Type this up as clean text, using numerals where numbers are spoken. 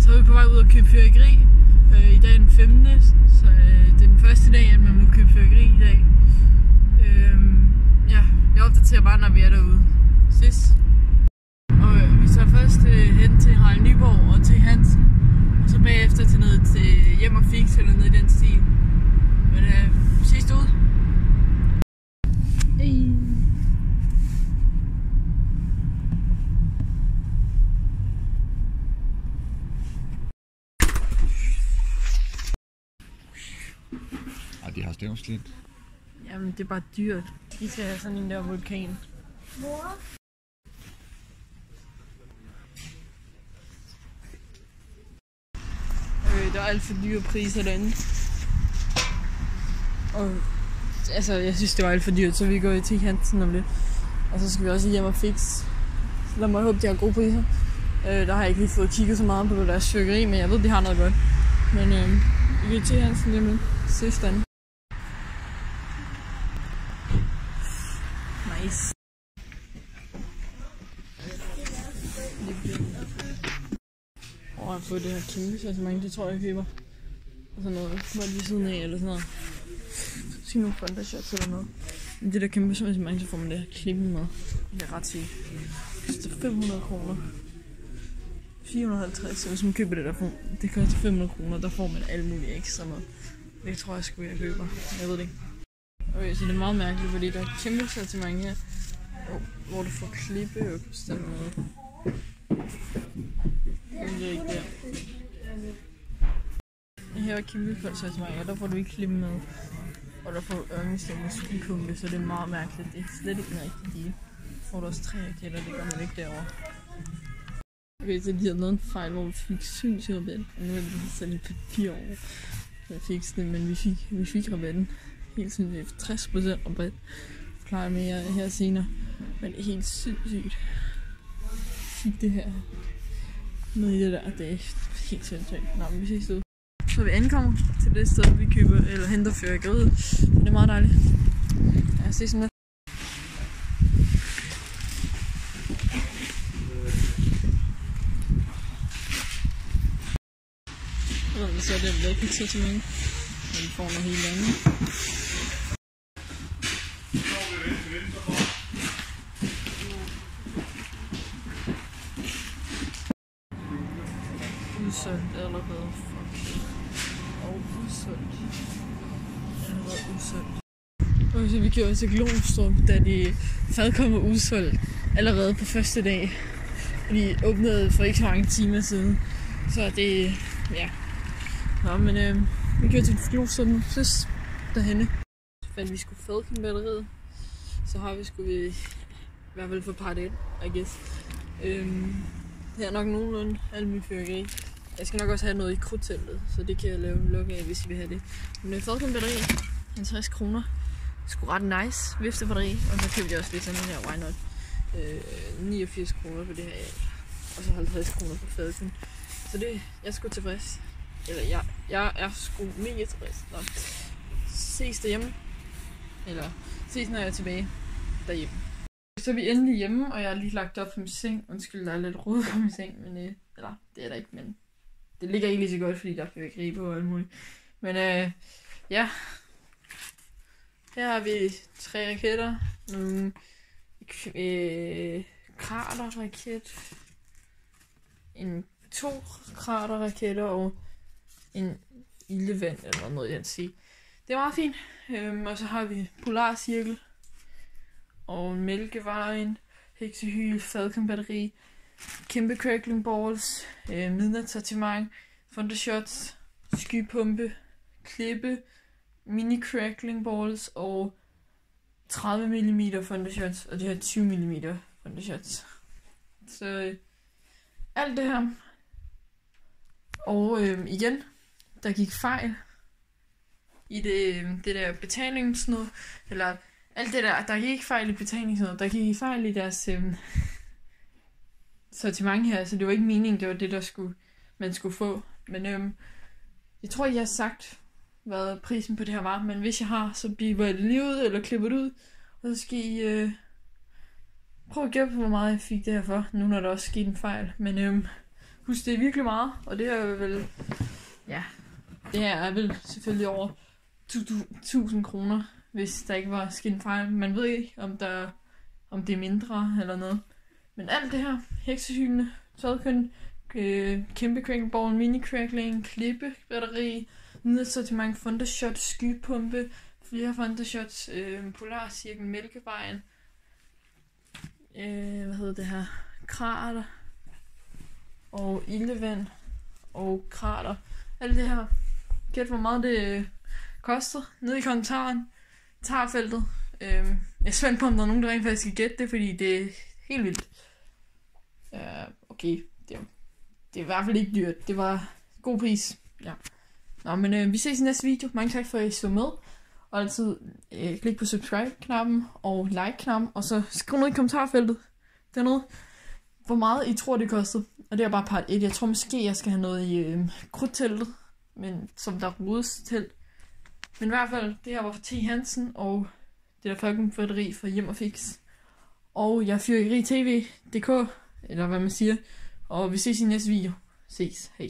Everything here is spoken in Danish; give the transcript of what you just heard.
Så er vi på vej ud og købe fyrværkeri. I dag er den 15. Så det er den første dag, at man må købe fyrværkeri i dag. Ja, jeg opdaterer bare, når vi er derude. Ses. Og vi tager først hen til Harald Nyborg og til Hansen. Og så bagefter til noget til Hjem og Fix eller noget i den stil. Men ses derude. Hey. De har stævnsklint. Jamen, det er bare dyrt. De skal have sådan en der vulkan. Mor? Der er alt for dyre priser derinde. Og altså, jeg synes, det var alt for dyrt, så vi går til Hansen om lidt. Og så skal vi også Hjem og Fix. Så der må jeg håbe, de har gode priser. Der har jeg ikke lige fået kigget så meget på deres fyrværkeri, men jeg ved, de har noget godt. Men vi går til Hansen lige med sidste. Nice. Jeg har fået det her kæmpe sortiment, det tror jeg køber. Og sådan noget, hvor lige siden af eller sådan noget. Sig nu Fonda shots eller noget. Men det der kæmpe sortiment, så får man det her klippe med. Det er ret sygt. Det koster 500 kroner. 450, så hvis man køber det der, det koster 500 kroner, der får man alt muligt ekstra med. Det tror jeg sgu, jeg køber. Jeg ved det ikke. Okay, så det er meget mærkeligt, fordi der er et kæmpe sortiment her. Hvor du får klippeøkst eller noget. Det er ikke der. Her er kæmpe sortiment, og der får du ikke klippe med. Og der får du ørnestemme og skipumpe, så det er meget mærkeligt. Det er slet ikke en rigtig deal. Får du også 3 raketter, det gør man ikke derovre. Okay, så de har lavet en fejl, hvor vi fik synsrabat. Og nu er det sat et papir over. Så jeg fik det, men vi fik rabatten. Helt sindssygt. 60% rabat. Forklarer mere her senere. Men det er helt sindssygt. Fik det her. Noget i det der. Det er helt sindssygt. Nå, men vi ses ud. Så vi ankommer til det sted, vi køber eller henter fyrværkeriet. Så det er meget dejligt. Ja, ses sådan lidt. Så er det lavet pizza til mig. Og vi får noget helt andet. Udsolgt allerede. Fuck. Og udsolgt. Allerede udsolgt. Og så vi gjorde til Glostrup, da de fadkom var udsolgt. Allerede på første dag. Og de åbnede for ikke så mange timer siden. Så det, ja. Nå, men vi kører til Glostrup nu. Ses derhenne. Så fandt vi sgu Falcon-batteriet. Så har vi sgu i hvert fald for part 1, I guess. Her er nok nogenlunde alt mit fyrværkeri. Jeg skal nok også have noget i krudtteltet, så det kan jeg lave en log af, hvis I vil have det. Men Falcon-batteri, 50 kroner. Sgu ret nice viftebatteri. Og så købte jeg også lidt sådan en her, why not? 89 kroner på det her. Og så 50 kroner på Falcon. Så det, jeg er sgu tilfreds. Eller jeg er sgu mega tilfreds. Nå. Ses derhjemme. Eller ses når jeg er tilbage derhjemme. Så er vi endelig hjemme, og jeg har lige lagt op på min seng. Undskyld, der er lidt rod på min seng, men eller det er der ikke, men det ligger ikke lige så godt, fordi der er fyrværkeri på og alt muligt. Men ja. Her har vi 3 raketter. Nogle kraterraket. 2 kraterraketter og en ildevand eller noget, jeg kan sige. Det er meget fint. Og så har vi polarcirkel og mælkevejen, heksehyl, Falcon-batteri, kæmpe crackling balls, midnatssortiment, Fonda shots, skypumpe, klippe, mini crackling balls og 30 mm Fonda shots, og det her 20 mm Fonda shots. Så alt det her. Og igen, der gik fejl i det der betalingsnød, eller alt det der gik ikke fejl i betalingsnød, der gik fejl i deres sortiment her, så det var ikke meningen, det var det, man skulle få. Men jeg tror, jeg har sagt, hvad prisen på det her var, men hvis jeg har, så biber jeg det lige ud, eller klipper det ud, og så skal I prøve at gætte på, hvor meget jeg fik det her for, nu når der også skete en fejl. Men Husk, det er virkelig meget, og det er vel, ja, det her er vel selvfølgelig over 1000 kroner, hvis der ikke var sket en fejl. Man ved ikke, om det er mindre eller noget. Men alt det her, heksehylende, tøjkøn, kæmpe cracklingbowl, mini crackling, klippe, batteri, nyhedssortiment, Thundershot, skypumpe, flere Thundershots, Polarcirkel, Mælkevejen, krater, og ildevand, og krater. Alt det her. Gæt hvor meget det koster. Nede i kommentarfeltet. Jeg er spændt på, om der er nogen, der rent faktisk skal gætte det, fordi det er helt vildt. Okay, det er i hvert fald ikke dyrt. Det var god pris. Ja. Nå, men vi ses i næste video. Mange tak for, at I så med. Og altid klik på subscribe-knappen og like-knappen. Og så skriv noget i kommentarfeltet. Det er noget, hvor meget I tror, det kostede. Og det er bare part 1. Jeg tror måske, jeg skal have noget i krudtteltet. Men som der rodes til. Men i hvert fald, det her var fra T. Hansen. Og det der fucking batteri fra Hjem og Fix. Og jeg er fyrværkeritv.dk. Eller hvad man siger. Og vi ses i næste video. Ses. Hej.